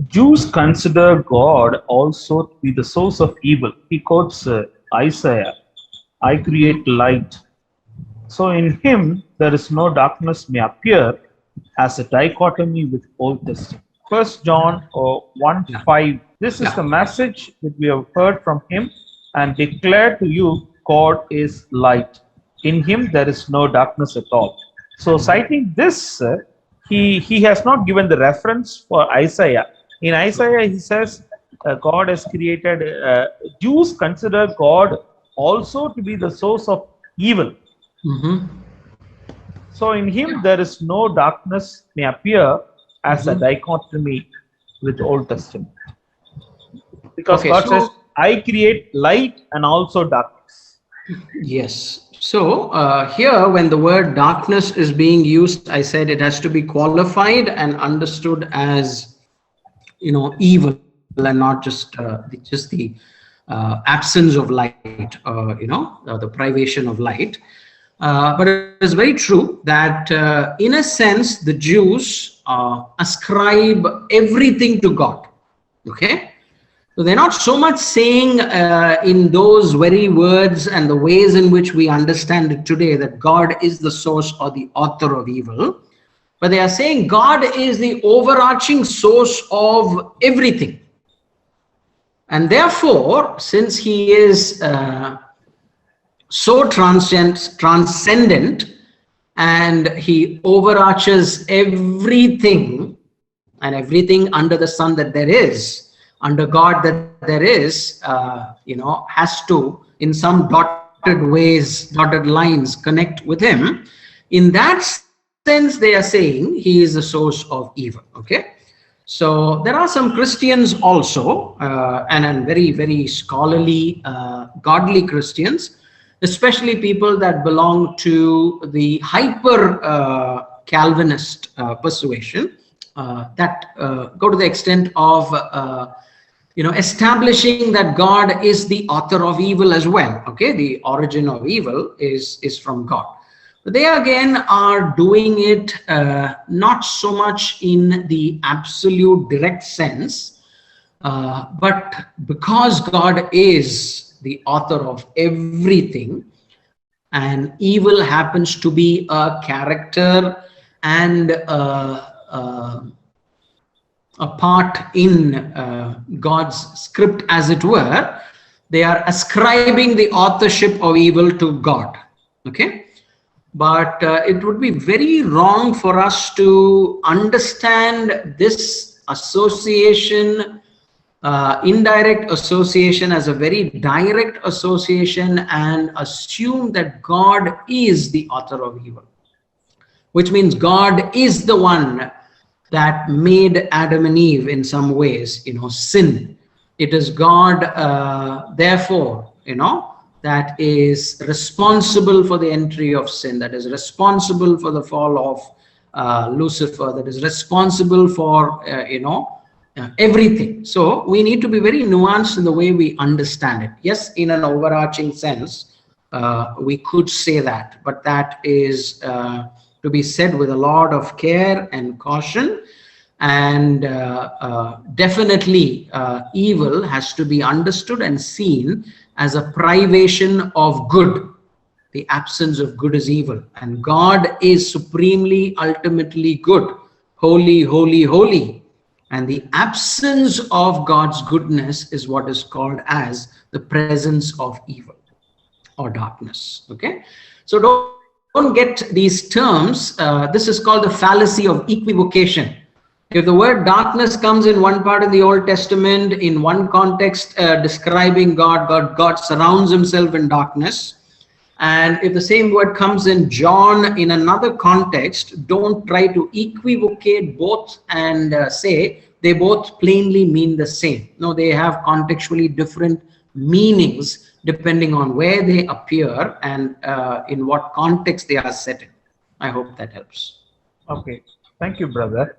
Jews consider God also to be the source of evil. He quotes Isaiah, I create light. So in him there is no darkness may appear as a dichotomy with Old Testament. First John 1 Yeah. 5. This is the Yeah. message that we have heard from him and declare to you God is light. In him there is no darkness at all. So citing this, he has not given the reference for Isaiah. In Isaiah he says God has created, Jews consider God also to be the source of evil. Mm-hmm. So in him Yeah. there is no darkness may appear as a Mm-hmm. dichotomy with Old Testament. Because Okay, God says, so I create light and also darkness. yes. So here, when the word darkness is being used, I said it has to be qualified and understood as, evil, and not just the absence of light, the privation of light. But it is very true that, in a sense, the Jews ascribe everything to God. Okay. So they're not so much saying in those very words and the ways in which we understand it today that God is the source or the author of evil, but they are saying God is the overarching source of everything. And therefore, since he is so transcendent and he overarches everything and everything under the sun that there is, under God that there is, has to, in some dotted lines, connect with him. In that sense, they are saying he is the source of evil. Okay. So there are some Christians also, and very, very scholarly, godly Christians, especially people that belong to the hyper Calvinist persuasion, that go to the extent of establishing that God is the author of evil as well. Okay, the origin of evil is from God. But they again are doing it not so much in the absolute direct sense, but because God is the author of everything, and evil happens to be a character and a part in God's script, as it were, they are ascribing the authorship of evil to God. Okay. But it would be very wrong for us to understand this association, indirect association, as a very direct association and assume that God is the author of evil, which means God is the one that made Adam and Eve in some ways, sin. It is God, therefore, that is responsible for the entry of sin, that is responsible for the fall of Lucifer, that is responsible for, everything. So we need to be very nuanced in the way we understand it. Yes, in an overarching sense, we could say that, but that is to be said with a lot of care and caution. And definitely evil has to be understood and seen as a privation of good. The absence of good is evil, and God is supremely, ultimately good, holy, holy, holy. And the absence of God's goodness is what is called as the presence of evil or darkness. Okay, so don't get these terms. This is called the fallacy of equivocation. If the word darkness comes in one part of the Old Testament, in one context describing God surrounds himself in darkness. And if the same word comes in John in another context, don't try to equivocate both and say they both plainly mean the same. No, they have contextually different meanings depending on where they appear and in what context they are set in. I hope that helps. Okay, thank you, brother.